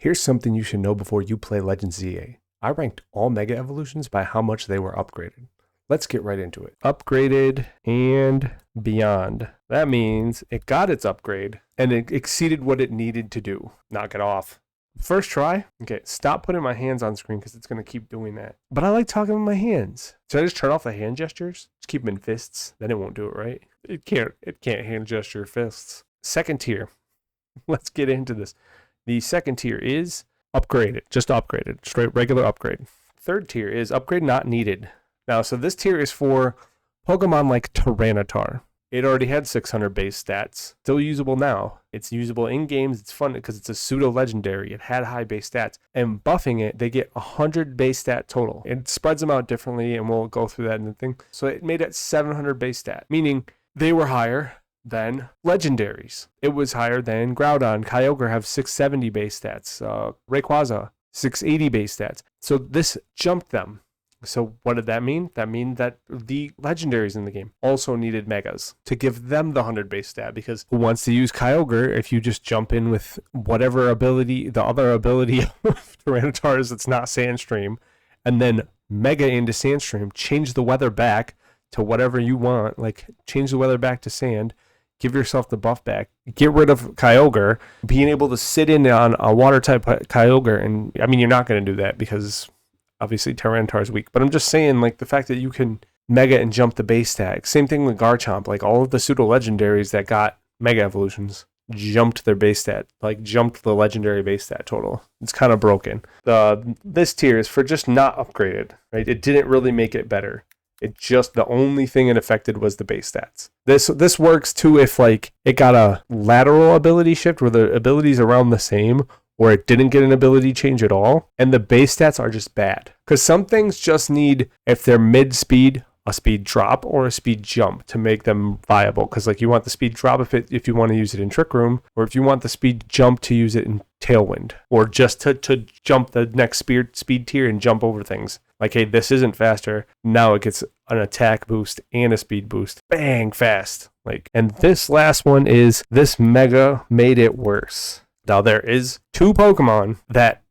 Here's something you should know before you play Legends ZA. I ranked all Mega Evolutions by how much they were upgraded. Let's get right into it. Upgraded and beyond. That means it got its upgrade and it exceeded what it needed to do. Knock it off. First try. Okay, stop putting my hands on screen because it's going to keep doing that. But I like talking with my hands. Should I just turn off the hand gestures? Just keep them in fists. Then it won't do it, right? It can't hand gesture fists. Second tier. Let's get into this. The second tier is upgraded. Just upgraded. Straight regular upgrade. Third tier is upgrade not needed. Now, so this tier is for Pokemon like Tyranitar. It already had 600 base stats. Still usable now. It's usable in games. It's fun because it's a pseudo legendary. It had high base stats. And buffing it, they get 100 base stat total. It spreads them out differently, and we'll go through that in the thing. So it made it 700 base stat, meaning they were higher than legendaries. It was higher than Groudon. Kyogre have 670 base stats. Rayquaza, 680 base stats. So this jumped them. So what did that mean? That means that the legendaries in the game also needed megas to give them the 100 base stat, because who wants to use Kyogre if you just jump in with whatever ability, the other ability of Tyranitar is it's not Sandstream, and then mega into Sandstream, change the weather back to whatever you want, like change the weather back to sand, give yourself the buff back, get rid of Kyogre, being able to sit in on a water type Kyogre, and I mean, you're not going to do that because obviously Tyranitar is weak, but I'm just saying, like, the fact that you can mega and jump the base stat. Same thing with Garchomp. Like, all of the pseudo legendaries that got mega evolutions jumped their base stat, like jumped the legendary base stat total. It's kind of broken. This tier is for just not upgraded, right? It didn't really make it better. It just, the only thing it affected was the base stats. This works too if, like, it got a lateral ability shift where the abilities around the same, or it didn't get an ability change at all, and the base stats are just bad. Because some things just need, if they're mid-speed, a speed drop or a speed jump to make them viable. Because, like, you want the speed drop if you want to use it in Trick Room, or if you want the speed jump to use it in Tailwind, or just to jump the next speed tier and jump over things. Like, hey, this isn't faster. Now it gets an attack boost and a speed boost. Bang, fast. Like, and this last one is, this mega made it worse. Now, there is 2 Pokemon that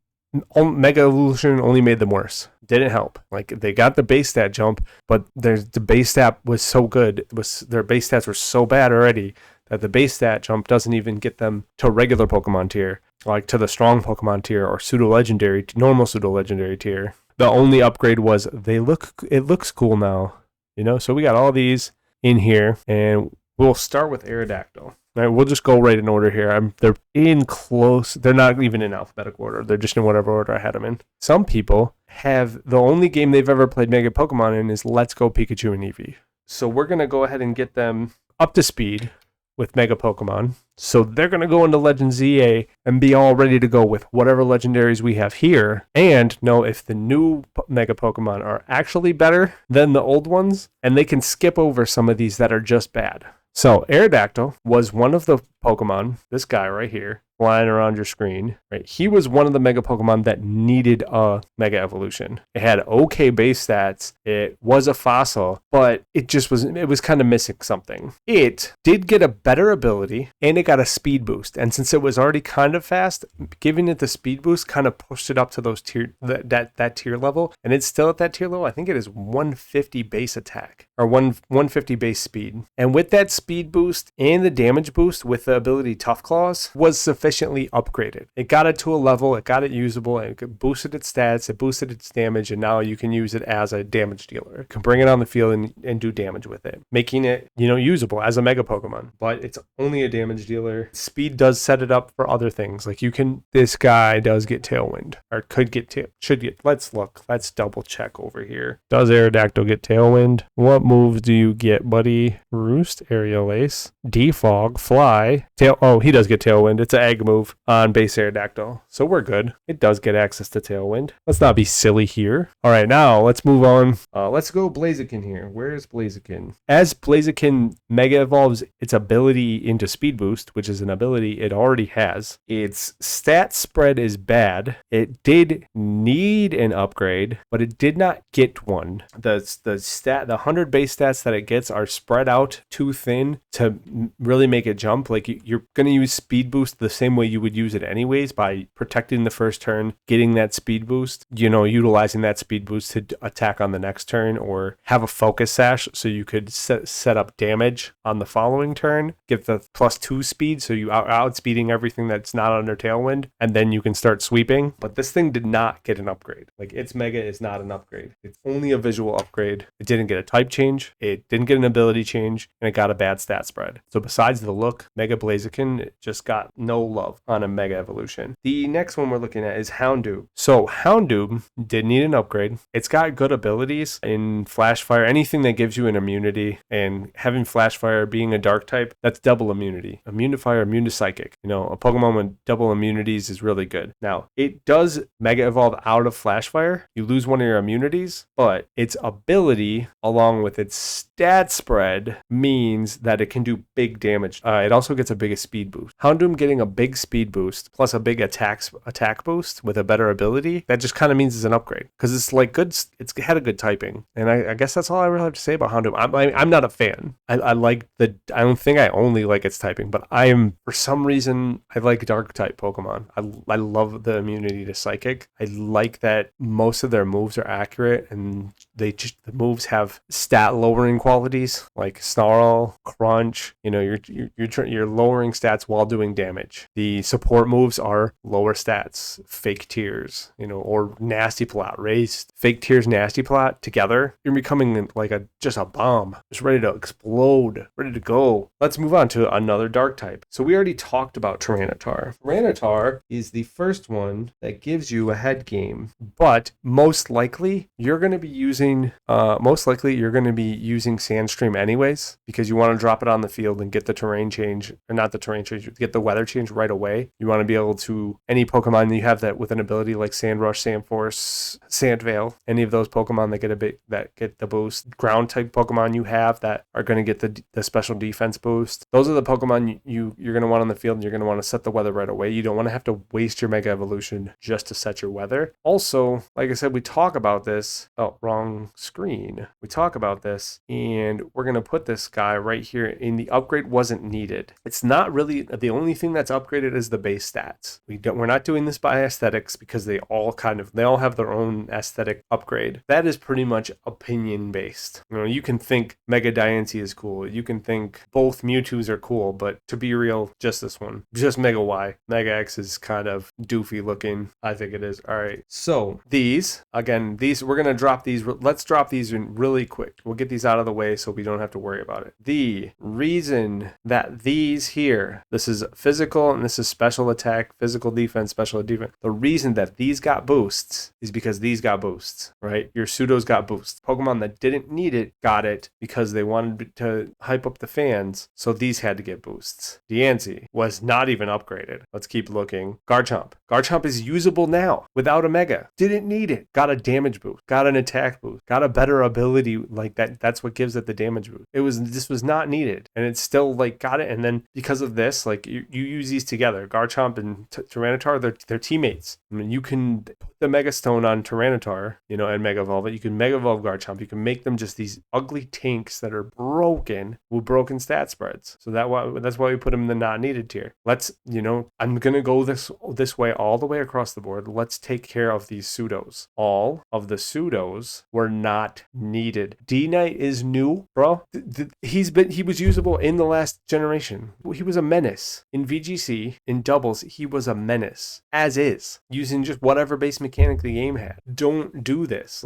Mega Evolution only made them worse. Didn't help. Like, they got the base stat jump, but the base stat was so good. Their base stats were so bad already that the base stat jump doesn't even get them to regular Pokemon tier, like to the strong Pokemon tier or pseudo-legendary, normal pseudo-legendary tier. The only upgrade was it looks cool now. You know, so we got all these in here, and we'll start with Aerodactyl. All right, we'll just go right in order here. They're in close. They're not even in alphabetical order. They're just in whatever order I had them in. Some people have the only game they've ever played Mega Pokemon in is Let's Go Pikachu and Eevee. So we're going to go ahead and get them up to speed with Mega Pokemon. So they're going to go into Legends ZA and be all ready to go with whatever legendaries we have here, and know if the new Mega Pokemon are actually better than the old ones, and they can skip over some of these that are just bad. So Aerodactyl was one of the Pokemon, this guy right here, flying around your screen, right? He was one of the Mega Pokemon that needed a Mega Evolution. It had okay base stats. It was a fossil, but it was kind of missing something. It did get a better ability, and it got a speed boost. And since it was already kind of fast, giving it the speed boost kind of pushed it up to those that tier level. And it's still at that tier level. I think it is 150 base attack, or 150 base speed. And with that speed boost and the damage boost with the ability Tough Claws was sufficiently upgraded. It got it to a level, it got it usable, and it boosted its stats, it boosted its damage, and now you can use it as a damage dealer. You can bring it on the field and do damage with it, making it, usable as a Mega Pokemon. But it's only a damage dealer. Speed does set it up for other things. Like, this guy does get Tailwind, or should get, let's look. Let's double check over here. Does Aerodactyl get Tailwind? What moves do you get, buddy? Roost, Aerial Ace, Defog, Fly, he does get Tailwind. It's an egg move on base Aerodactyl. So we're good. It does get access to Tailwind. Let's not be silly here. All right, now let's move on. Let's go Blaziken here. Where is Blaziken? As Blaziken Mega evolves its ability into Speed Boost, which is an ability it already has, its stat spread is bad. It did need an upgrade, but it did not get one. The 100 base stats that it gets are spread out too thin to really make it jump. Like, Like you're going to use speed boost the same way you would use it anyways, by protecting the first turn, getting that speed boost, utilizing that speed boost to attack on the next turn, or have a focus sash so you could set up damage on the following turn, get the +2 speed so you outspeeding everything that's not under Tailwind, and then you can start sweeping. But this thing did not get an upgrade. Like, its mega is not an upgrade. It's only a visual upgrade. It didn't get a type change, it didn't get an ability change, and it got a bad stat spread. So besides the look, Mega Blaziken just got no love on a Mega Evolution. The next one we're looking at is Houndoom. So Houndoom did need an upgrade. It's got good abilities in Flash Fire, anything that gives you an immunity, and having Flash Fire being a dark type, that's double immunity. Immune to fire, immune to psychic. A Pokemon with double immunities is really good. Now, it does Mega Evolve out of Flash Fire. You lose one of your immunities, but its ability, along with its stat spread, means that it can do big damage. It also gets a big speed boost. Houndoom getting a big speed boost plus a big attack boost with a better ability, that just kind of means it's an upgrade, because it's like good. It's had a good typing, and I guess that's all I really have to say about Houndoom. I'm not a fan. I like I don't think I only like its typing, but for some reason I like dark type Pokemon. I love the immunity to psychic. I like that most of their moves are accurate, and the moves have stat lowering qualities like Snarl, Crunch. You're lowering stats while doing damage. The support moves are lower stats, Fake Tears, or Nasty Plot. Raised Fake Tears, Nasty Plot together, you're becoming like just a bomb, just ready to explode, ready to go. Let's move on to another dark type. So we already talked about Tyranitar. Tyranitar is the first one that gives you a head game, but most likely you're going to be using Sandstream anyways, because you want to drop it on the field and get the terrain change, or not the terrain change, get the weather change right away. You want to be able to, any Pokemon that you have that with an ability like Sandrush, Sandforce, Sandveil, any of those Pokemon that get the boost, ground type Pokemon you have that are going to get the special defense boost. Those are the Pokemon you're going to want on the field, and you're going to want to set the weather right away. You don't want to have to waste your Mega Evolution just to set your weather. Also, like I said, we talk about this. Oh, wrong screen. We talk about this, and we're going to put this guy right here in the upgrade wasn't needed. It's not really the only thing that's upgraded is the base stats. We're not doing this by aesthetics, because they all have their own aesthetic upgrade. That is pretty much opinion based. You can think Mega Diancie is cool. You can think both Mewtwo's are cool, but to be real, just this one. Just Mega Y. Mega X is kind of doofy looking. I think it is. All right. So these, we're going to drop these. Let's drop these in really quick. We'll get these out of the way so we don't have to worry about it. The reason that these here, this is physical and this is special attack, physical defense, special defense. The reason that these got boosts is because these got boosts, right? Your pseudos got boosts. Pokemon that didn't need it got it because they wanted to hype up the fans, so these had to get boosts. Diancie was not even upgraded. Let's keep looking. Garchomp. Garchomp is usable now without a Mega. Didn't need it. Got a damage boost. Got an attack boost. Got a better ability like that. That's what gives it the damage boost. This was not needed, and it's still got it. And then because of this, you use these together. Garchomp and Tyranitar, they're teammates. I mean, you can put the Mega Stone on Tyranitar, and Mega Evolve it. You can Mega Evolve Garchomp. You can make them just these ugly tanks that are broken with broken stat spreads. So that's why we put them in the not needed tier. Let's, I'm gonna go this way all the way across the board. Let's take care of these pseudos. All of the pseudos were not needed. D-Knight is new, bro. He was usable in the last generation. He was a menace in VGC. In doubles, he was a menace as is, using just whatever base mechanic the game had. Don't do this.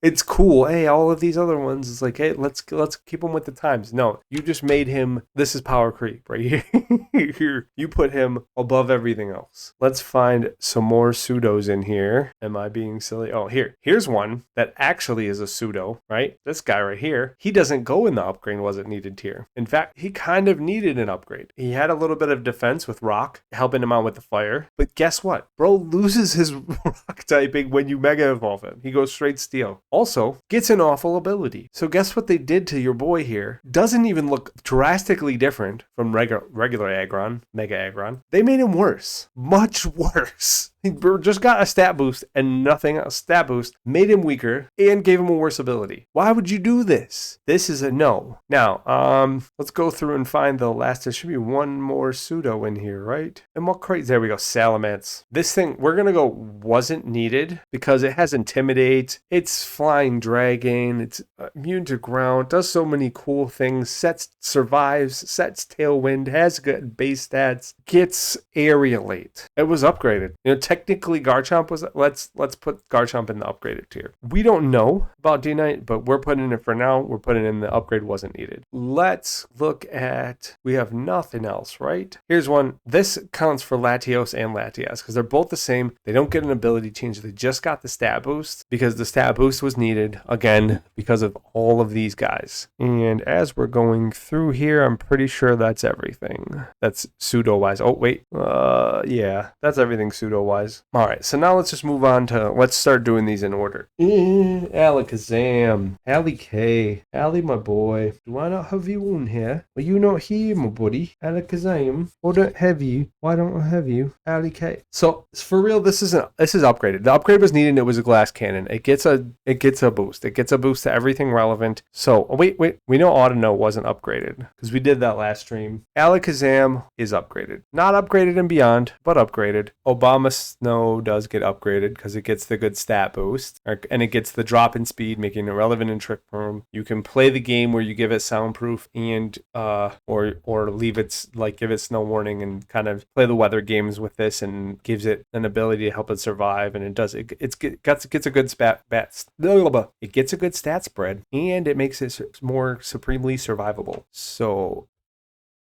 It's cool. Hey, all of these other ones, it's hey, let's keep them with the times. No, you just made him. This is power creep right here. You put him above everything else. Let's find some more pseudos in here. Am I being silly? Oh, here's one that actually is a pseudo, right? This guy right here, he doesn't go in the upgrade wasn't needed tier. In fact, he kind of needed an upgrade. He had a little bit of defense with rock, helping him out with the fire. But guess what? Bro loses his rock typing when you Mega Evolve him. He goes straight steel. Also, gets an awful ability. So guess what they did to your boy here? Doesn't even look drastically different from regular Aggron, Mega Aggron. They made him worse. Much worse. He just got a stat boost and nothing else. Stat boost made him weaker and gave him a worse ability. Why would you do this? This is a no. Now, let's go through and find the last. There should be one more pseudo in here, right? And what crazy? There we go. Salamence. This thing, we're going to go wasn't needed because it has Intimidate. It's Flying Dragon. It's immune to ground. Does so many cool things. Survives. Sets Tailwind. Has good base stats. Gets Aerialate. It was upgraded. Technically Garchomp was. Let's put Garchomp in the upgraded tier. We don't know about D-Knight, but we're putting it for now. We're putting in the upgrade wasn't needed. Let's look at. We have nothing else, right? Here's one. This counts for Latios and Latias because they're both the same. They don't get an ability change. They just got the stat boost because the stat boost was needed again because of all of these guys. And as we're going through here, I'm pretty sure that's everything. That's pseudo wise. Oh wait, yeah, that's everything pseudo wise. All right, so now let's just move on to let's start doing these in order. Alakazam, Allie K, Allie my boy. Do I not have you on here? Are you not here, my buddy? Alakazam, I don't have you. Why don't I have you? Allie K. So for real, this is upgraded. The upgrade was needed. It was a glass cannon. It gets a boost. It gets a boost to everything relevant. So wait. We know Audino wasn't upgraded because we did that last stream. Alakazam is upgraded. Not upgraded and beyond, but upgraded. Obama Snow does get upgraded because it gets the good stat boost and it gets the drop in speed, making it relevant in Trick Room. You can play the game where you give it soundproof and or leave it give it snow warning and kind of play the weather games with this and gives it an ability to help it survive. And it gets a good it gets a good stat spread and it makes it more supremely survivable. So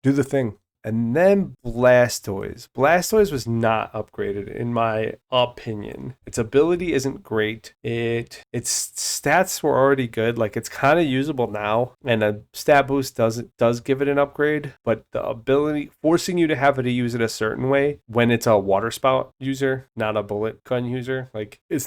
do the thing. And then Blastoise. Blastoise was not upgraded, in my opinion. Its ability isn't great. Its stats were already good. Like, it's kind of usable now. And a stat boost does give it an upgrade. But the ability, forcing you to have to use it a certain way when it's a water spout user, not a bullet gun user. Like, it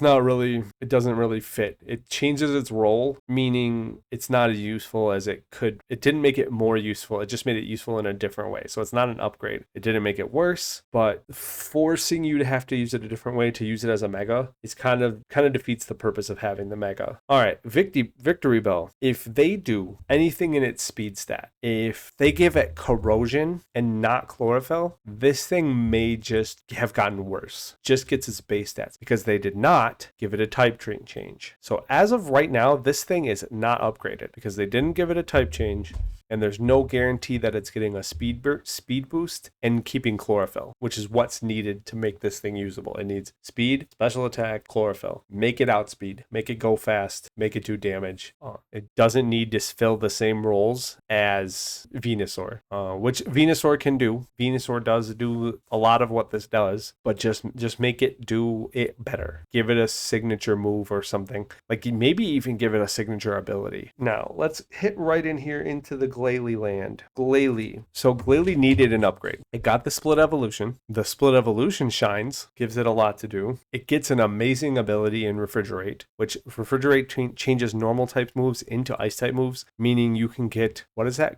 doesn't really fit. It changes its role, meaning it's not as useful as it could. It didn't make it more useful. It just made it useful in a different way. So it's not an upgrade. It didn't make it worse, but forcing you to have to use it a different way to use it as a mega is kind of defeats the purpose of having the mega. All right, Victory Bell. If they do anything in its speed stat, if they give it corrosion and not chlorophyll, this thing may just have gotten worse. Just gets its base stats because they did not give it a type trait change. So as of right now, this thing is not upgraded because they didn't give it a type change. And there's no guarantee that it's getting a speed boost and keeping chlorophyll, which is what's needed to make this thing usable. It needs speed, special attack, chlorophyll. Make it outspeed, make it go fast, make it do damage. It doesn't need to fill the same roles as Venusaur, which Venusaur can do. Venusaur does do a lot of what this does, but just make it do it better. Give it a signature move or something. Like maybe even give it a signature ability. Now, let's hit right in here into the Glalie land. Glalie. So Glalie needed an upgrade. It got the split evolution. The split evolution shines, gives it a lot to do. It gets an amazing ability in Refrigerate, which Refrigerate changes normal type moves into ice type moves, meaning you can get, what is that?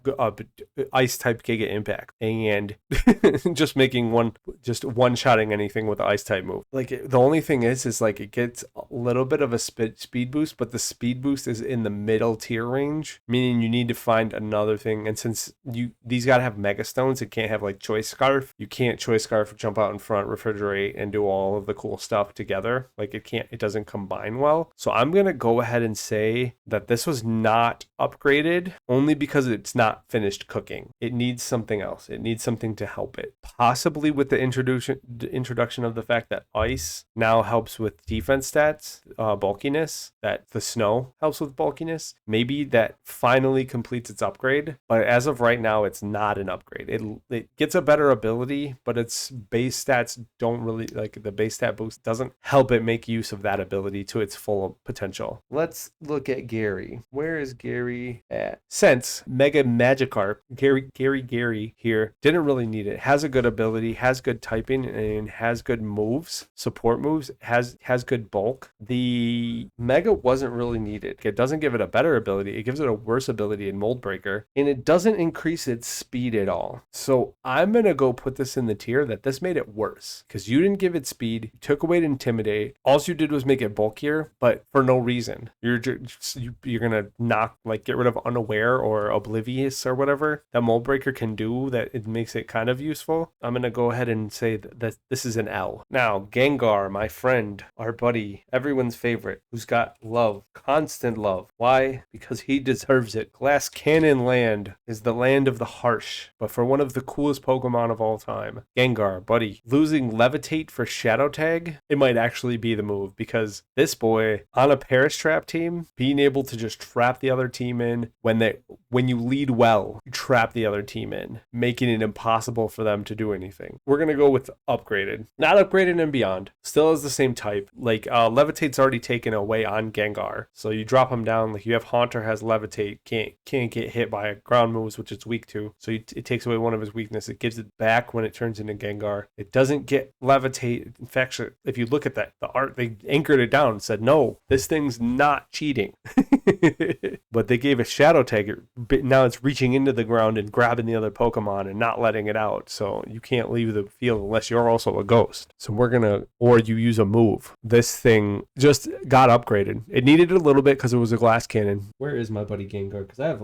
Ice type Giga Impact. And just making one-shotting anything with an ice type move. Like the only thing is like it gets a little bit of a speed boost, but the speed boost is in the middle tier range, meaning you need to find another thing. And since these gotta have mega stones, it can't have like Choice Scarf. You can't Choice Scarf, jump out in front, Refrigerate, and do all of the cool stuff together. Like it doesn't combine well. So I'm gonna go ahead and say that this was not upgraded only because it's not finished cooking. It needs something else. It needs something to help it. Possibly with the introduction of the fact that ice now helps with defense stats, bulkiness, that the snow helps with bulkiness. Maybe that finally completes its upgrade, but as of right now, it's not an upgrade. It gets a better ability, but its base stats don't really, like the base stat boost doesn't help it make use of that ability to its full potential. Let's look at Gary. Where is Gary at? Since Mega Magikarp, Gary here, didn't really need it. Has a good ability, has good typing, and has good moves, support moves, has good bulk. The Mega wasn't really needed. It doesn't give it a better ability. It gives it a worse ability in Mold Breaker, and it doesn't increase its speed at all. So I'm going to go put this in the tier that this made it worse because you didn't give it speed, you took away to intimidate. All you did was make it bulkier, but for no reason. You're going to knock, like get rid of unaware or oblivious or whatever that Mold Breaker can do that it makes it kind of useful. I'm going to go ahead and say that this is an L. Now, Gengar, my friend, our buddy, everyone's favorite, who's got love, constant love. Why? Because he deserves it. Glass Cannon Land is the land of the harsh, but for one of the coolest Pokemon of all time. Gengar, buddy, losing Levitate for Shadow Tag, it might actually be the move because this boy on a Perish Trap team, being able to just trap the other team in when you lead well, you trap the other team in, making it impossible for them to do anything. We're going to go with upgraded. Not upgraded and beyond. Still is the same type. Like Levitate's already taken away on Gengar. So you drop him down. Like you have Haunter has Levitate, can't get hit by ground moves, which it's weak to. So it takes away one of his weaknesses. It gives it back when it turns into Gengar. It doesn't get Levitate. In fact, if you look at the art, they anchored it down and said, no, this thing's not cheating. But they gave a Shadow Tag. Now it's reaching into the ground and grabbing the other Pokemon and not letting it out. So you can't leave the field unless you're also a ghost. So or you use a move. This thing just got upgraded. It needed it a little bit because it was a glass cannon. Where is my buddy Gengar? Because I have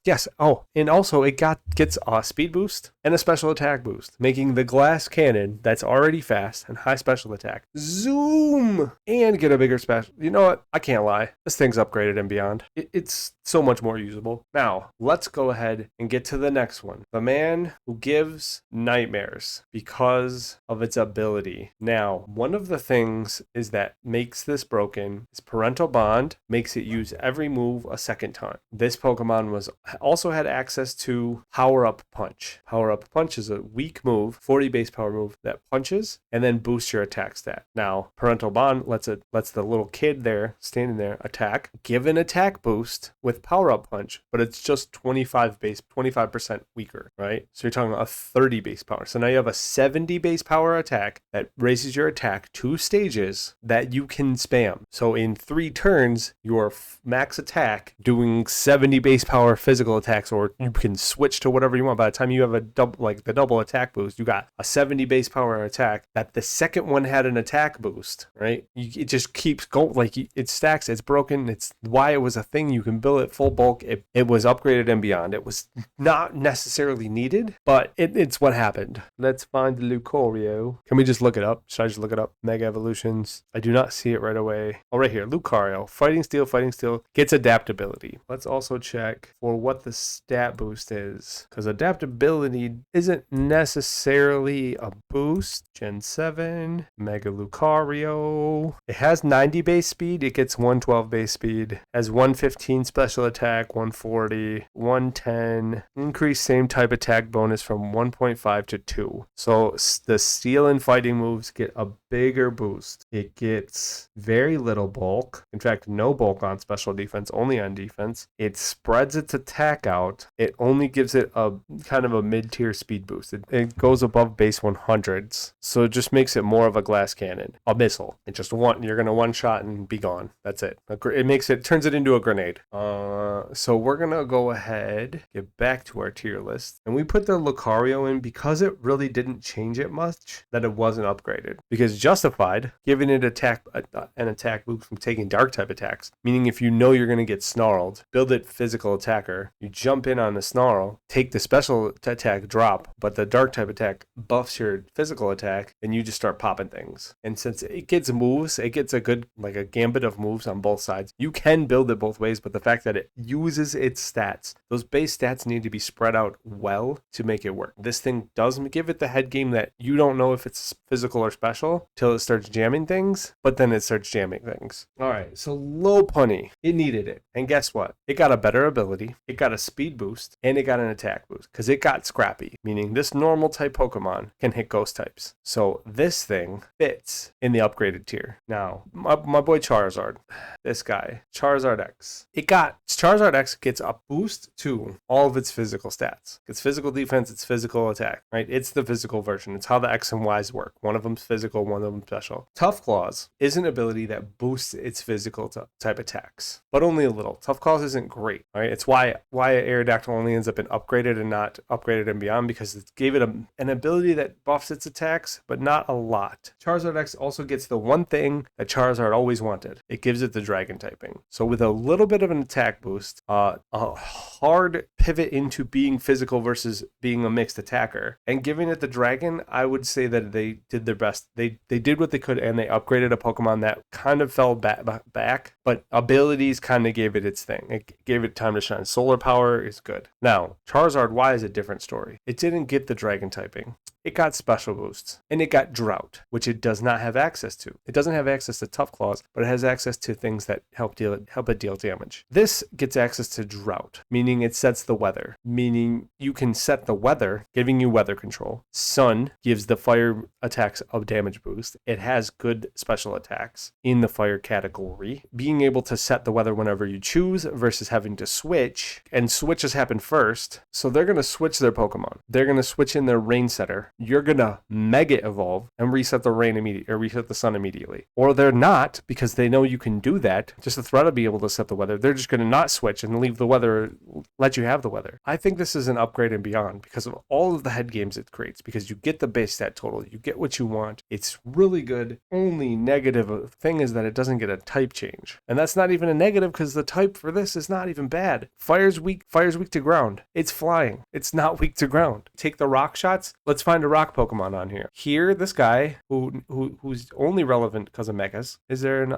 yes. And also it gets a speed boost and a special attack boost, making the glass cannon that's already fast and high special attack zoom and get a bigger special. You know what? I can't lie. This thing's upgraded and beyond. It's so much more usable. Now, let's go ahead and get to the next one. The man who gives nightmares because of its ability. Now, one of the things is that makes this broken is Parental Bond, makes it use every move a second time. This Pokemon also had access to Power Up Punch. Power Up Punch is a weak move, 40 base power move that punches and then boosts your attack stat. Now, Parental Bond lets the little kid there standing there attack, give an attack boost with Power Up Punch, but it's just 25% weaker, right? So you're talking about a 30 base power. So now you have a 70 base power attack that raises your attack 2 stages that you can spam. So in 3 turns, your max attack doing 70 base power physical attacks, or you can switch to whatever you want. By the time you have the double attack boost, you got a 70 base power attack that the second one had an attack boost, right? It just keeps going, like it stacks, it's broken. It's why it was a thing. You can build it full bulk. It was upgraded and beyond. It was not necessarily needed, but it's what happened. Let's find the Lucario. Can we just look it up? Should I just look it up? Mega Evolutions. I do not see it right away. Oh, right here. Lucario. Fighting Steel gets adaptability. Let's also check for what the stat boost is, because adaptability isn't necessarily a boost. Gen 7. Mega Lucario. It has 90 base speed. It gets 112 base speed. Has 115 special attack, 140, 110. Increase same type attack bonus from 1.5 to 2. So the steel and fighting moves get a bigger boost. It gets very little bulk. In fact, no bulk on special defense, only on defense. It spreads its attack out. It only gives it a kind of a mid-tier speed boost. It goes above base 100s. So it just makes it more of a glass cannon. A missile. You're going to one shot and be gone. That's it. It turns it into a grenade. So we're going to go ahead, get back to our tier list. And we put the Lucario in because it really didn't change it much, that it wasn't upgraded. Because Justified, giving it an attack boost from taking dark type attacks, meaning if you know you're going to get snarled, build it physical attacker, you jump in on the snarl, take the special attack drop, but the dark type attack buffs your physical attack, and you just start popping things. And since it gets moves, it gets a good, like a gambit of moves on both sides. You can build it both ways, but the fact that it uses its stats, those base stats need to be spread out well to make it work. This thing doesn't give it the head game that you don't know if it's physical or special till it starts jamming things, but then it starts jamming things. All right, so Lopunny, it needed it. And guess what? It got a better ability, it got a speed boost, and it got an attack boost because it got Scrappy, meaning this normal type Pokemon can hit ghost types. So this thing fits in the upgraded tier. Now, my boy Charizard, this guy, Charizard X. Charizard X gets a boost to all of its physical stats. It's physical defense, it's physical attack, right? It's the physical version. It's how the X and Y's work. One of them's physical, one of them special. Tough Claws is an ability that boosts its physical type attacks, but only a little. Tough Claws isn't great, right? It's why Aerodactyl only ends up being upgraded and not upgraded and beyond, because it gave it an ability that buffs its attacks, but not a lot. Charizard X also gets the one thing that Charizard always wanted. It gives it the dragon typing. So with a little bit of an attack boost, a hard pivot into being physical versus being a mixed attacker, and giving it the dragon, I would say that they did their best. They did what they could, and they upgraded a Pokemon that kind of fell back, but abilities kind of gave it its thing. It gave it time to shine. Solar Power is good. Now, Charizard Y is a different story. It didn't get the dragon typing. It got special boosts, and it got drought, which it does not have access to. It doesn't have access to Tough Claws, but it has access to things that help it deal damage. This gets access to drought, meaning it sets the weather, meaning you can set the weather, giving you weather control. Sun gives the fire attacks a damage boost. It has good special attacks in the fire category. Being able to set the weather whenever you choose versus having to switch, and switches happen first, so they're going to switch their Pokemon. They're going to switch in their rain setter. You're going to Mega Evolve and reset the rain immediately, or reset the sun immediately. Or they're not, because they know you can do that. Just the threat of being able to set the weather. They're just going to not switch and leave the weather, let you have the weather. I think this is an upgrade and beyond because of all of the head games it creates, because you get the base stat total, you get what you want. It's really good. Only negative thing is that it doesn't get a type change. And that's not even a negative, because the type for this is not even bad. Fire's weak to ground. It's flying. It's not weak to ground. Take the rock shots. Let's find a rock Pokemon on here. Here, this guy who's only relevant because of megas. Is there an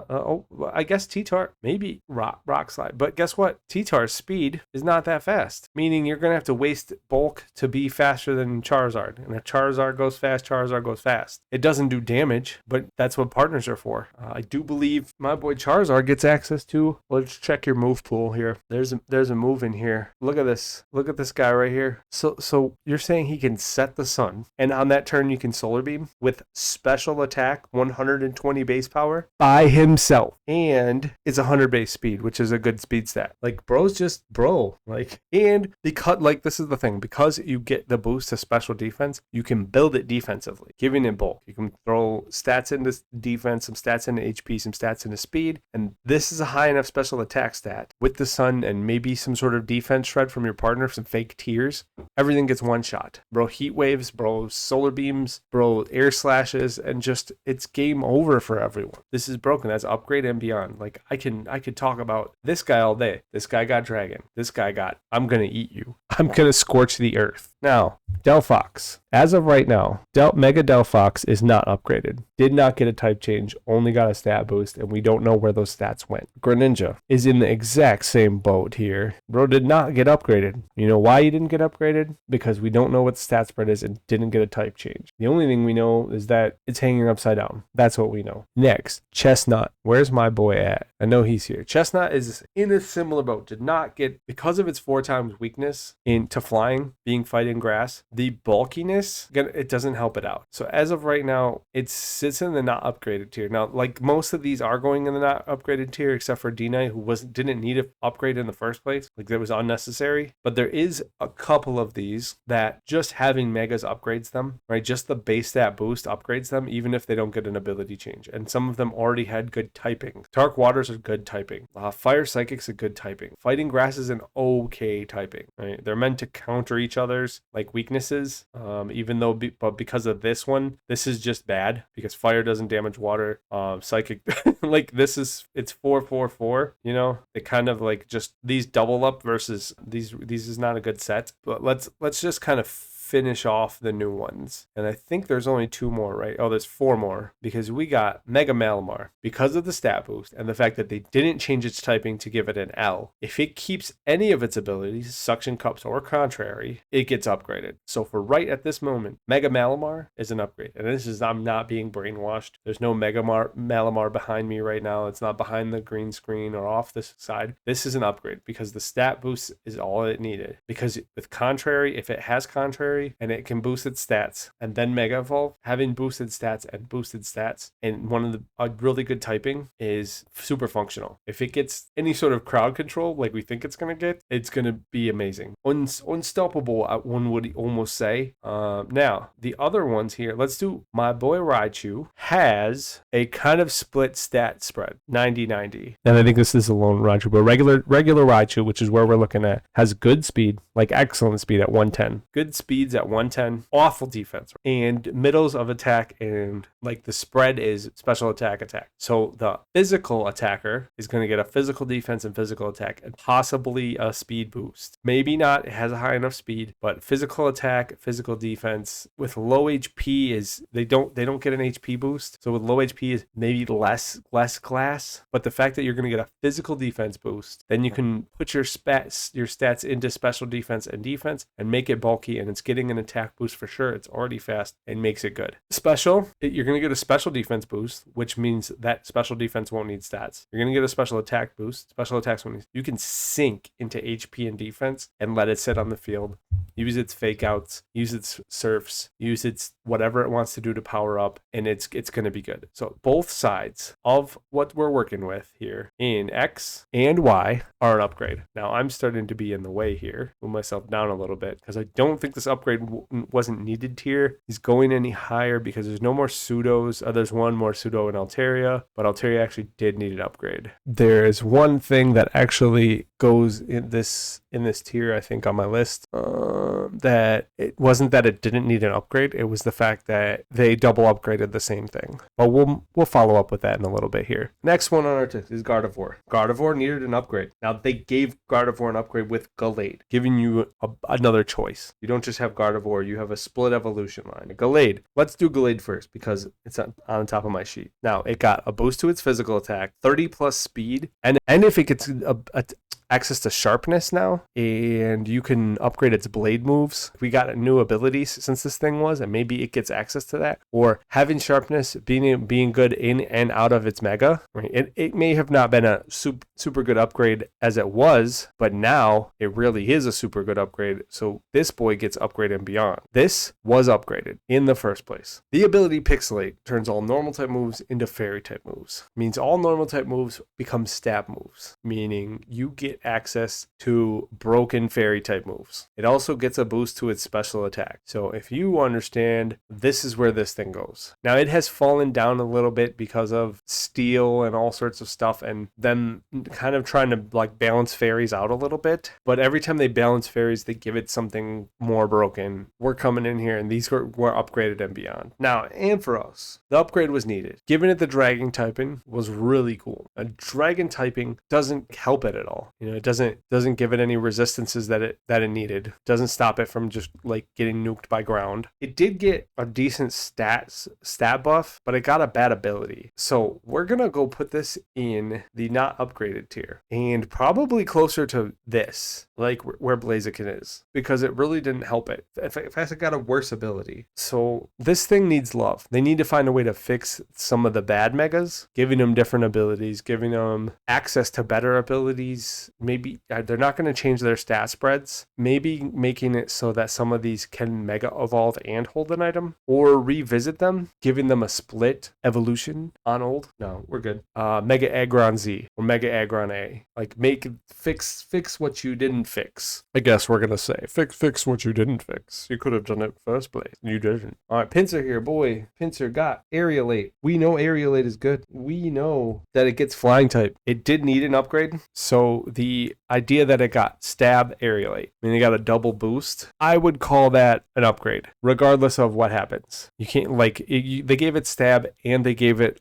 I guess T-Tar, maybe rock slide. But guess what? T-Tar's speed is not that fast, meaning you're gonna have to waste bulk to be faster than Charizard. And if Charizard goes fast, Charizard goes fast. It doesn't do damage, but that's what partners are for. I do believe my boy Charizard gets access to. Let's check your move pool here. There's a move in here. Look at this. Look at this guy right here. So you're saying he can set the sun, and on that turn you can Solar Beam with special attack, 120 base power by himself, and it's 100 base speed, which is a good speed stat. Like, bro's just bro. Like, and because, like, this is the thing, because you get the boost to special defense, you can build it defensively, giving it bulk. You can throw stats into defense, some stats into HP, some stats into speed, and this is a high enough special attack stat with the sun and maybe some sort of defense shred from your partner, some fake tears. Everything gets one shot. Bro, heat waves, bro, solar beams, bro, air slashes, and just, it's game over for everyone. This is broken. That's upgrade and beyond. Like, I could talk about this guy all day. This guy got dragon. This guy got, I'm gonna eat you. I'm gonna scorch the earth. Now, Delphox. As of right now, Mega Delphox is not upgraded. Did not get a type change, only got a stat boost, and we don't know where those stats went. Greninja is in the exact same boat here. Bro did not get upgraded. You know why he didn't get upgraded? Because we don't know what the stat spread is and didn't get a type change. The only thing we know is that it's hanging upside down. That's what we know. Next, Chestnut. Where's my boy at? I know he's here. Chestnut is in a similar boat. Did not get, because of its 4 times weakness into flying, being fighting grass, the bulkiness, it doesn't help it out. So as of right now, it sits in the not upgraded tier. Now, like, most of these are going in the not upgraded tier, except for D-Knight, who didn't need an upgrade in the first place. Like, that was unnecessary. But there is a couple of these that just having megas upgrades them, right? Just the base stat boost upgrades them, even if they don't get an ability change. And some of them already had good typing. Dark Waters are good typing. Fire Psychic's a good typing. Fighting Grass is an okay typing, right? They're meant to counter each other's, like, weaknesses, even though, but because of this one, this is just bad, because fire doesn't damage water. Psychic, like, it's 4-4-4, you know? It kind of, like, just these double up versus these is not a good set. But let's just kind of finish off the new ones. And I think there's only 2 more, right? Oh, there's 4 more, because we got Mega Malamar. Because of the stat boost and the fact that they didn't change its typing to give it an L, if it keeps any of its abilities, Suction Cups or Contrary, it gets upgraded. So for right at this moment, Mega Malamar is an upgrade. And this is, I'm not being brainwashed. There's no Mega Malamar behind me right now. It's not behind the green screen or off this side. This is an upgrade because the stat boost is all it needed. Because with Contrary, if it has Contrary, Fairy and it can boost its stats and then Mega Evolve, having boosted stats and one of the a really good typing is super functional. If it gets any sort of crowd control like we think it's going to get, it's going to be amazing. Unstoppable, one would almost say. Now, the other ones here, let's do my boy Raichu has a kind of split stat spread, 90-90. And I think this is a lone Raichu, but regular Raichu, which is where we're looking at, has good speed, like excellent speed at 110. Good speeds at 110, awful defense, and middles of attack, and like the spread is special attack. So the physical attacker is going to get a physical defense and physical attack and possibly a speed boost. Maybe not, it has a high enough speed, but physical attack, physical defense with low HP is they don't get an HP boost. So with low HP is maybe less class, but the fact that you're going to get a physical defense boost, then you can put your stats into special defense and make it bulky, and it's getting an attack boost for sure. It's already fast and makes it good. Special, you're going to get a special defense boost, which means that special defense won't need stats. You're going to get a special attack boost. Special attacks won't need. You can sink into HP and defense and let it sit on the field. Use its fake outs, use its surfs, use its whatever it wants to do to power up, and it's going to be good. So both sides of what we're working with here in X and Y are an upgrade. Now I'm starting to be in the way here. Move myself down a little bit because I don't think this upgrade wasn't needed here. He's going any higher because there's no more pseudos. There's one more pseudo in Altaria, but Altaria actually did need an upgrade. There's one thing that actually goes in this tier, I think, on my list, that it wasn't that it didn't need an upgrade. It was the fact that they double upgraded the same thing. But we'll follow up with that in a little bit here. Next one on our list is Gardevoir. Gardevoir needed an upgrade. Now they gave Gardevoir an upgrade with Gallade, giving you another choice. You don't just have Gardevoir, you have a split evolution line. Gallade. Let's do Gallade first because it's on top of my sheet. Now it got a boost to its physical attack, 30 plus speed, and if it gets access to sharpness now, and you can upgrade its blade moves. We got new abilities since this thing was, and maybe it gets access to that. Or having sharpness, being good in and out of its mega. Right? It may have not been a super good upgrade as it was, but now it really is a super good upgrade. So this boy gets upgraded and beyond. This was upgraded in the first place. The ability Pixelate turns all normal type moves into fairy type moves. It means all normal type moves become stab moves, meaning you get access to broken fairy type moves. It also gets a boost to its special attack. So if you understand, this is where this thing goes. Now it has fallen down a little bit because of steel and all sorts of stuff, and them kind of trying to like balance fairies out a little bit. But every time they balance fairies, they give it something more broken. We're coming in here, and these were upgraded and beyond. Now, and for us, the upgrade was needed. Giving it the dragon typing was really cool. A dragon typing doesn't help it at all. It doesn't give it any resistances that it needed. Doesn't stop it from just like getting nuked by ground. It did get a decent stat buff, but it got a bad ability. So we're gonna go put this in the not upgraded tier, and probably closer to this, like where Blaziken is, because it really didn't help it. In fact, it got a worse ability. So this thing needs love. They need to find a way to fix some of the bad megas, giving them different abilities, giving them access to better abilities. Maybe they're not going to change their stat spreads. Maybe making it so that some of these can mega evolve and hold an item, or revisit them, giving them a split evolution on old. No, we're good. Mega Aggron Z or Mega Aggron A. Like fix what you didn't fix. I guess we're gonna say fix what you didn't fix. You could have done it first place. You didn't. All right, Pinsir here, boy. Pinsir got Aerialate. We know Aerialate is good. We know that it gets flying type. It did need an upgrade, so the idea that it got stab Aerialate, I mean, it got a double boost, I would call that an upgrade, regardless of what happens. You can't, they gave it stab and they gave it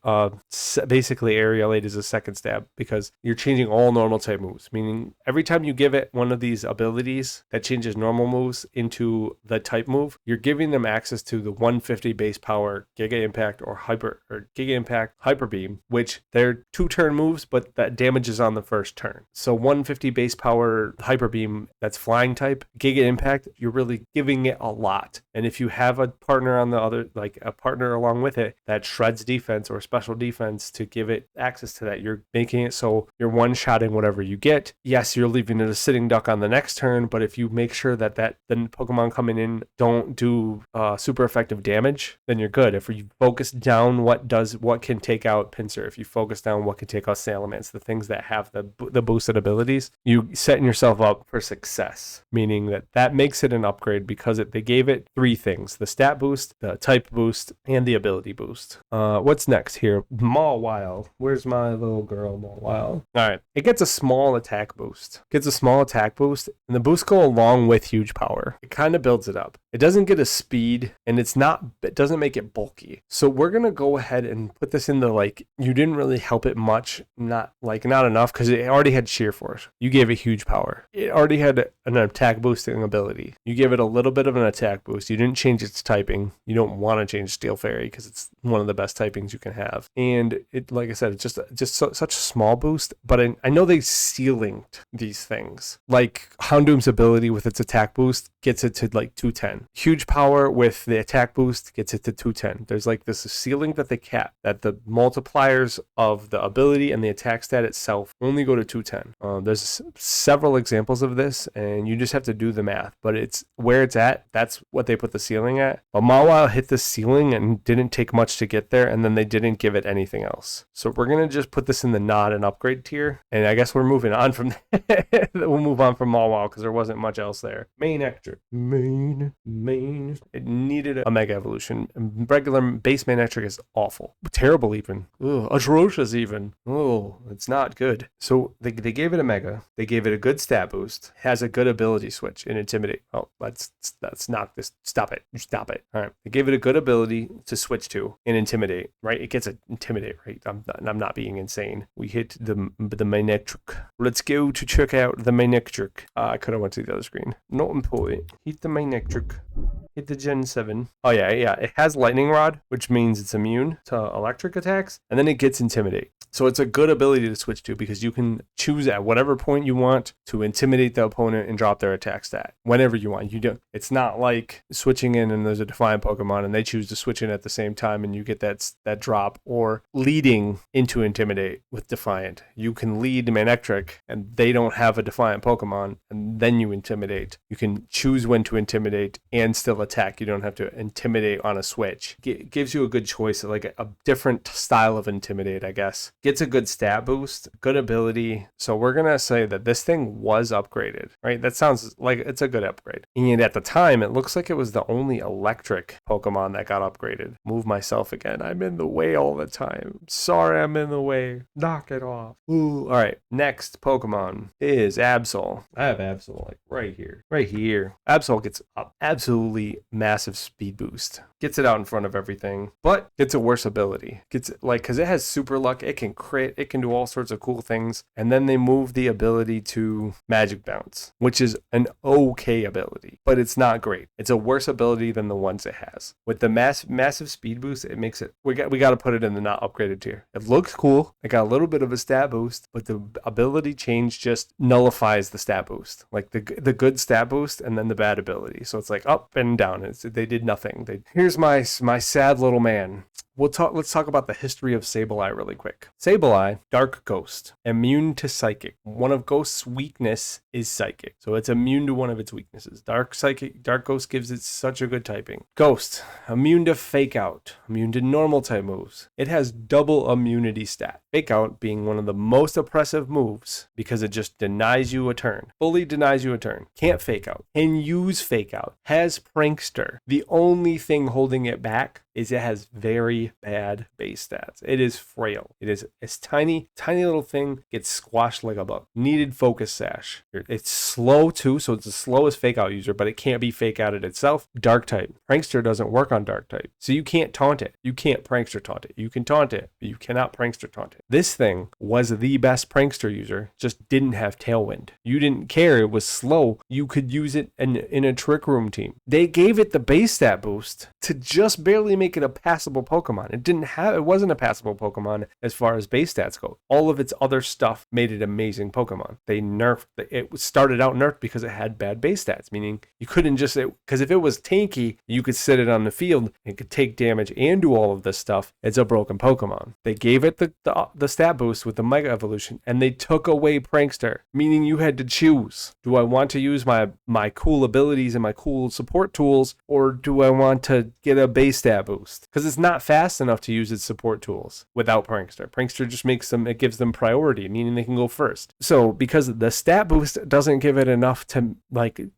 basically Aerialate is a second stab, because you're changing all normal type moves, meaning every time you give it one of these abilities that changes normal moves into the type move, you're giving them access to the 150 base power Giga Impact or Giga Impact Hyper Beam, which they're 2-turn moves, but that damage is on the first turn. So one 150 base power Hyper Beam that's flying type, Giga Impact, you're really giving it a lot. And if you have a partner on the other, like a partner along with it that shreds defense or special defense to give it access to that, you're making it so you're one-shotting whatever you get. Yes, you're leaving it a sitting duck on the next turn, but if you make sure that the Pokemon coming in don't do super effective damage, then you're good. If you focus down what can take out Pinsir, if you focus down what can take out Salamence, the things that have the boosted abilities, you setting yourself up for success, meaning that makes it an upgrade because they gave it 3 things: the stat boost, the type boost, and the ability boost. What's next here? Mawile. Where's my little girl, Mawile? All right. It gets a small attack boost. And the boosts go along with huge power. It kind of builds it up. It doesn't get a speed, and it doesn't make it bulky. So we're going to go ahead and put this into, like, you didn't really help it much, not enough, because it already had sheer force. You gave it huge power. It already had an attack boosting ability. You gave it a little bit of an attack boost. You didn't change its typing. You don't want to change Steel Fairy because it's one of the best typings you can have. And it, like I said, it's just such a small boost, but I know they ceilinged these things. Like Houndoom's ability with its attack boost gets it to like 210. Huge power with the attack boost gets it to 210. There's like this ceiling that they cap, that the multipliers of the ability and the attack stat itself only go to 210. There's several examples of this, and you just have to do the math, but it's where it's at. That's what they put the ceiling at. But Mawile hit the ceiling and didn't take much to get there, and then they didn't give it anything else. So we're going to just put this in the not an upgrade tier, and I guess we're moving on from that. We'll move on from Mawile because there wasn't much else there. Manectric. It needed a Mega Evolution. Regular base Manectric is awful. Terrible even. Ugh, atrocious even. Oh, it's not good. So they gave it a Mega. They gave it a good stat boost. Has a good ability switch in Intimidate. Oh, let's knock this. Stop it. All right. They gave it a good ability to switch to in Intimidate, right? It gets an Intimidate, right? I'm not being insane. We hit the Manectric. Let's go to check out the Manectric. I could have went to the other screen. Not important. Hit the Manectric. Hit the Gen 7. Oh, yeah. It has Lightning Rod, which means it's immune to electric attacks, and then it gets Intimidate. So it's a good ability to switch to because you can choose at whatever point you want to intimidate the opponent and drop their attack stat whenever you want. It's not like switching in and there's a Defiant Pokemon and they choose to switch in at the same time and you get that drop, or leading into Intimidate with Defiant. You can lead Manectric and they don't have a Defiant Pokemon, and then you Intimidate. You can choose when to Intimidate and still attack. You don't have to Intimidate on a switch. It gives you a good choice, like a different style of Intimidate, I guess. Gets a good stat boost, good ability. So we're going to say that this thing was upgraded, right? That sounds like it's a good upgrade. And at the time, it looks like it was the only electric Pokemon that got upgraded. Move myself again. I'm in the way all the time. Sorry, I'm in the way. Knock it off. Ooh. All right. Next Pokemon is Absol. I have Absol like right here. Absol gets an absolutely massive speed boost. Gets it out in front of everything, but gets a worse ability. Gets like, because it has super luck, it can crit, it can do all sorts of cool things. And then they move the ability to Magic Bounce, which is an okay ability, but it's not great. It's a worse ability than the ones it has. With the massive speed boost, it makes it, we got to put it in the not upgraded tier. It looks cool. It got a little bit of a stat boost, but the ability change just nullifies the stat boost, like the good stat boost and then the bad ability. So it's like up and down. They did nothing. Here's my sad little man. Let's talk about the history of Sableye really quick. Sableye, Dark Ghost, immune to Psychic. One of Ghost's weakness is Psychic, so it's immune to one of its weaknesses. Dark Ghost gives it such a good typing. Ghost, immune to Fake Out, immune to normal type moves. It has double immunity stat. Fake Out being one of the most oppressive moves because it just denies you a turn. Fully denies you a turn. Can't Fake Out. Can use Fake Out. Has Prankster. The only thing holding it back is it has very bad base stats. It is frail. It's tiny little thing, gets squashed like a bug. Needed Focus Sash. It's slow too, so it's the slowest Fake Out user, but it can't be Fake Outed itself. Dark type. Prankster doesn't work on Dark type, so you can't taunt it. You can't Prankster taunt it. You can taunt it, but you cannot Prankster taunt it. This thing was the best Prankster user, just didn't have Tailwind. You didn't care. It was slow. You could use it in a Trick Room team. They gave it the base stat boost to just barely make make it a passable Pokemon. It wasn't a passable Pokemon as far as base stats go. All of its other stuff made it amazing Pokemon. They nerfed it. Started out nerfed because it had bad base stats, meaning you couldn't just, because if it was tanky, you could sit it on the field and could take damage and do all of this stuff. It's a broken Pokemon. They gave it the stat boost with the Mega Evolution, and they took away Prankster, meaning you had to choose. Do I want to use my cool abilities and my cool support tools, or do I want to get a base stat boost? Because it's not fast enough to use its support tools without Prankster. Prankster just it gives them priority, meaning they can go first. So because the stat boost doesn't give it enough to,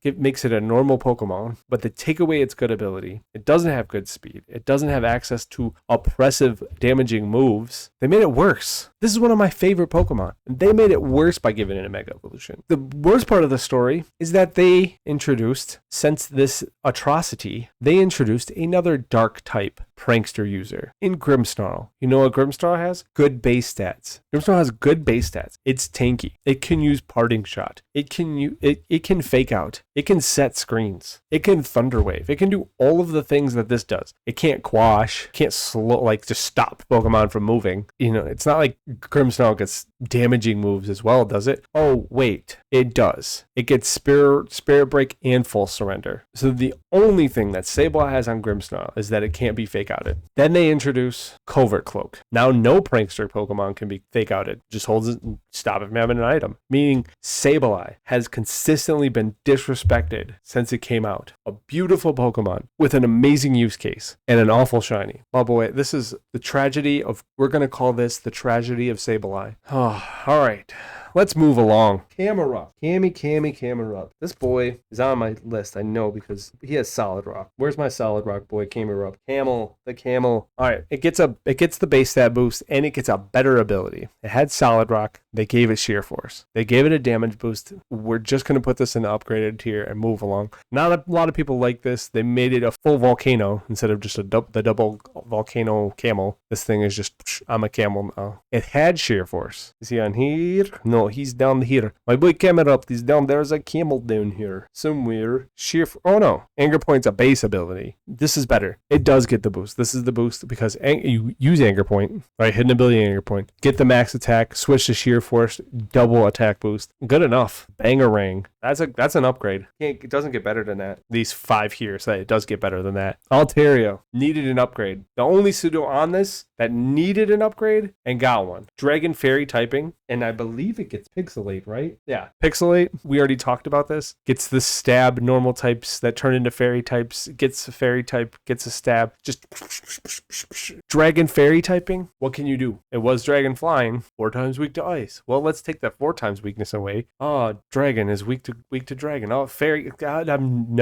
it makes it a normal Pokemon, but they take away its good ability. It doesn't have good speed. It doesn't have access to oppressive, damaging moves. They made it worse. This is one of my favorite Pokemon. And they made it worse by giving it a Mega Evolution. The worst part of the story is that they introduced, since this atrocity, they introduced another dark type Prankster user in Grimmsnarl. You know what Grimmsnarl has? Good base stats. Grimmsnarl has good base stats. It's tanky. It can use Parting Shot. It can fake out. It can set screens. It can Thunder Wave. It can do all of the things that this does. It can't quash. Can't slow, just stop Pokemon from moving. It's not like Grimmsnarl gets damaging moves as well, does it? Oh, wait. It does. It gets Spirit Break and Full Surrender. So the only thing that Sableye has on Grimmsnarl is that it can't be fake outed. Then they introduce Covert Cloak. Now no Prankster Pokemon can be fake outed. Just holds it and stop it from having an item. Meaning Sableye has consistently been disrespected since it came out. A beautiful Pokemon with an amazing use case and an awful shiny. Oh boy, this is the tragedy of, we're going to call this the tragedy of Sableye. Oh, all right. Let's move along. Camerupt. Camerupt. This boy is on my list, I know, because he has Solid Rock. Where's my Solid Rock boy, Camerupt? The camel. All right, it gets the base stat boost, and it gets a better ability. It had Solid Rock. They gave it Sheer Force. They gave it a damage boost. We're just going to put this in the upgraded tier and move along. Not a lot of people like this. They made it a full volcano instead of just the double volcano camel. This thing is just, I'm a camel now. It had Sheer Force. Is he on here? No, he's down here. My boy Camerupt, he's down. There's a camel down here somewhere. Oh no, Anger Point's a base ability. This is better. It does get the boost. This is the boost because you use Anger Point, right? Hidden ability Anger Point. Get the max attack, switch to Sheer Force, double attack boost. Good enough. Bangarang. That's an upgrade. It doesn't get better than that. These 5 here say it does get better than that. Altaria needed an upgrade. The only pseudo on this that needed an upgrade and got one. Dragon Fairy typing, and I believe it gets Pixelate, right? Yeah. Pixelate, we already talked about this. Gets the stab normal types that turn into fairy types. Gets a fairy type, gets a stab. Just Dragon Fairy typing. What can you do? It was Dragon Flying, 4 times weak to ice. Well, let's take that 4 times weakness away. Dragon is weak to dragon. Oh, fairy. God, I'm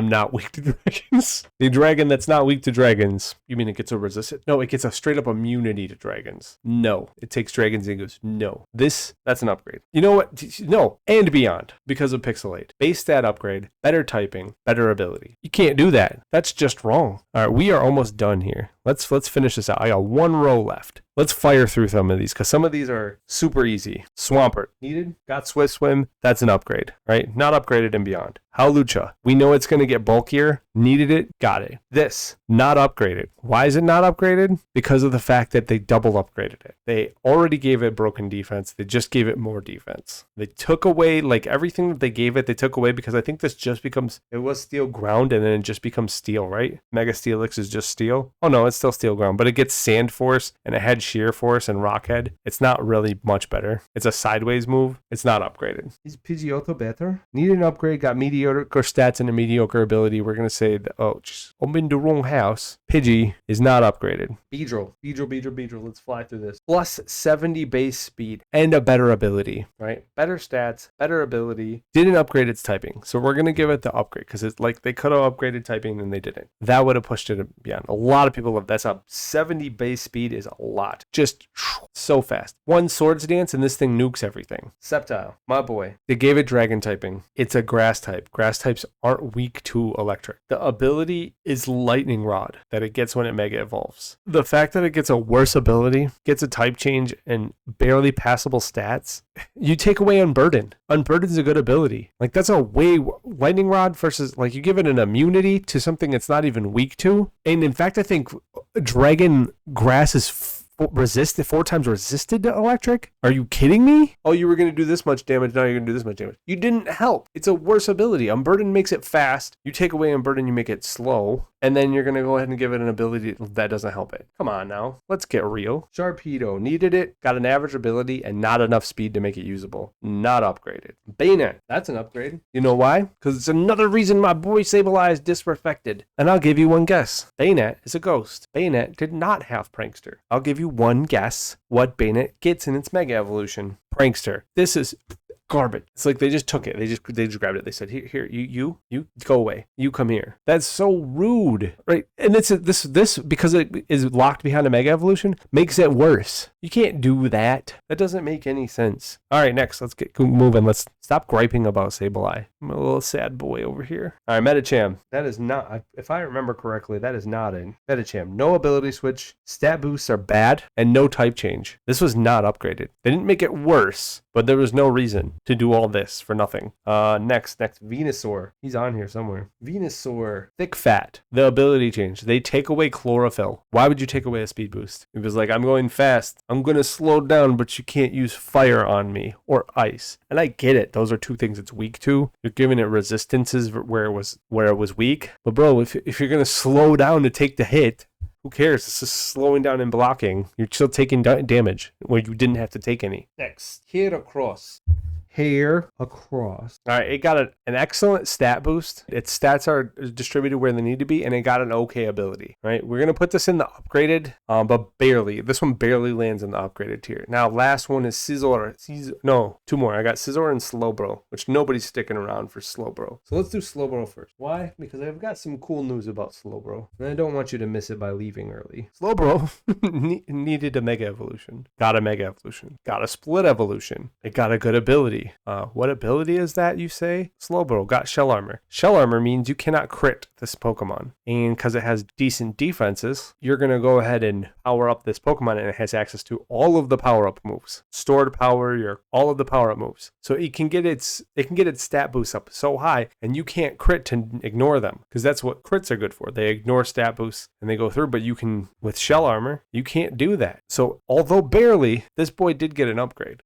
not weak to dragons. The dragon that's not weak to dragons. You mean it gets a resistant? No, it gets a straight up immunity to dragons. No, it takes dragons and goes, no. That's an upgrade. You know what? No, and beyond because of Pixelate. Base stat upgrade, better typing, better ability. You can't do that. That's just wrong. All right, we are almost done here. Let's finish this out. I got 1 row left. Let's fire through some of these because some of these are super easy. Swampert needed, got Swift Swim. That's an upgrade, right? Not upgraded and beyond. Howlucha, we know it's going to get bulkier. Needed it, got it. This, not upgraded. Why is it not upgraded? Because of the fact that they double upgraded it. They already gave it broken defense. They just gave it more defense. They took away, everything that they gave it, they took away because I think this just becomes, it was Steel Ground and then it just becomes Steel, right? Mega Steelix is just Steel. Oh no, it's still Steel Ground, but it gets Sand Force and it had Sheer Force and Rockhead. It's not really much better. It's a sideways move. It's not upgraded. Is Pidgeotto better? Needed an upgrade, got mediocre stats and a mediocre ability. We're going to say, I'm in the wrong house. Pidgey is not upgraded. Beedrill. Let's fly through this. Plus 70 base speed and a better ability, right? Better stats, better ability. Didn't upgrade its typing. So we're going to give it the upgrade because it's they could have upgraded typing and they didn't. That would have pushed it beyond. A lot of people love that's up. 70 base speed is a lot. Just so fast. 1 Swords Dance and this thing nukes everything. Sceptile, my boy. They gave it dragon typing. It's a grass type. Grass types aren't weak to electric. The ability is Lightning Rod that it gets when it mega evolves. The fact that it gets a worse ability, gets a type change, and barely passable stats, you take away Unburden. Unburden's a good ability. That's a Lightning Rod versus, you give it an immunity to something it's not even weak to. And in fact, I think Dragon grass is resisted 4 times resisted to electric? Are you kidding me? Oh, you were going to do this much damage, now you're going to do this much damage. You didn't help. It's a worse ability. Unburden makes it fast. You take away Unburden, you make it slow. And then you're going to go ahead and give it an ability that doesn't help it. Come on now. Let's get real. Sharpedo needed it, got an average ability, and not enough speed to make it usable. Not upgraded. Bayonet, that's an upgrade. You know why? Because it's another reason my boy Sableye is disrespected. And I'll give you one guess. Bayonet is a ghost. Bayonet did not have Prankster. I'll give you one guess what Bayonet gets in its Mega Evolution. Prankster. This is garbage. It's like they just took it. They just grabbed it. They said, here, you go away. You come here. That's so rude, right? And it's this because it is locked behind a Mega Evolution makes it worse. You can't do that. That doesn't make any sense. All right, next, let's get moving. Let's stop griping about Sableye. I'm a little sad boy over here. All right, Medicham. That is not, if I remember correctly, that is not in Medicham. No ability switch. Stat boosts are bad, and no type change. This was not upgraded. They didn't make it worse, but there was no reason to do all this for nothing. Next, Venusaur. He's on here somewhere. Venusaur, thick fat. The ability change. They take away chlorophyll. Why would you take away a speed boost? It was like, I'm going fast. I'm going to slow down, but you can't use fire on me or ice. And I get it. Those are two things it's weak to. You're giving it resistances where it was weak. But bro, if you're going to slow down to take the hit, who cares? It's just slowing down and blocking. You're still taking damage where you didn't have to take any. Next, Heracross. All right, it got an excellent stat boost. Its stats are distributed where they need to be, and it got an okay ability, right? We're going to put this in the upgraded, but barely. This one barely lands in the upgraded tier. Now, last one is Scizor. No, two more. I got Scizor and Slowbro, which nobody's sticking around for Slowbro. So let's do Slowbro first. Why? Because I've got some cool news about Slowbro, and I don't want you to miss it by leaving early. Slowbro needed a Mega Evolution. Got a Mega Evolution. Got a Split Evolution. It got a good ability. What ability is that, you say? Slowbro got Shell Armor. Shell Armor means you cannot crit this Pokemon. And because it has decent defenses, you're going to go ahead and power up this Pokemon, and it has access to all of the power-up moves. Stored power, all of the power-up moves. So it can get its stat boosts up so high, and you can't crit to ignore them. Because that's what crits are good for. They ignore stat boosts, and they go through, but you can, with Shell Armor, you can't do that. So, although barely, this boy did get an upgrade.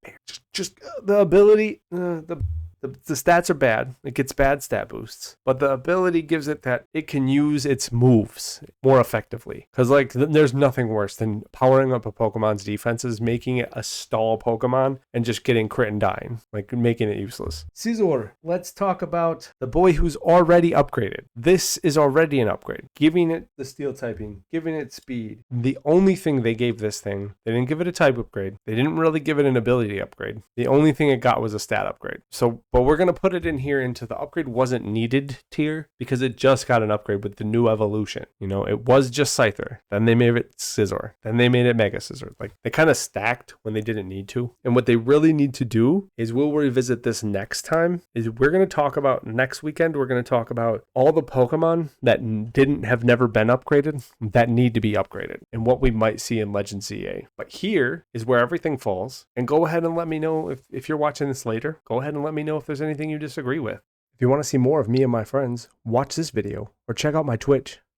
Just the ability, the stats are bad. It gets bad stat boosts, but the ability gives it that it can use its moves more effectively. Because like, there's nothing worse than powering up a Pokemon's defenses, making it a stall Pokemon, and just getting crit and dying, like making it useless. Scizor, let's talk about the boy who's already upgraded. This is already an upgrade, giving it the steel typing, giving it speed. The only thing they gave this thing, they didn't give it a type upgrade. They didn't really give it an ability upgrade. The only thing it got was a stat upgrade. So, but we're going to put it in here into the upgrade wasn't needed tier because it just got an upgrade with the new evolution. You know, it was just Scyther. Then they made it Scizor. Then they made it Mega Scizor. Like, they kind of stacked when they didn't need to. And what they really need to do is we'll revisit this next time. Is we're going to talk about next weekend. We're going to talk about all the Pokemon that never been upgraded that need to be upgraded and what we might see in Legends ZA. But here is where everything falls. And go ahead and let me know if you're watching this later. Go ahead and let me know if there's anything you disagree with. If you want to see more of me and my friends, watch this video or check out my Twitch.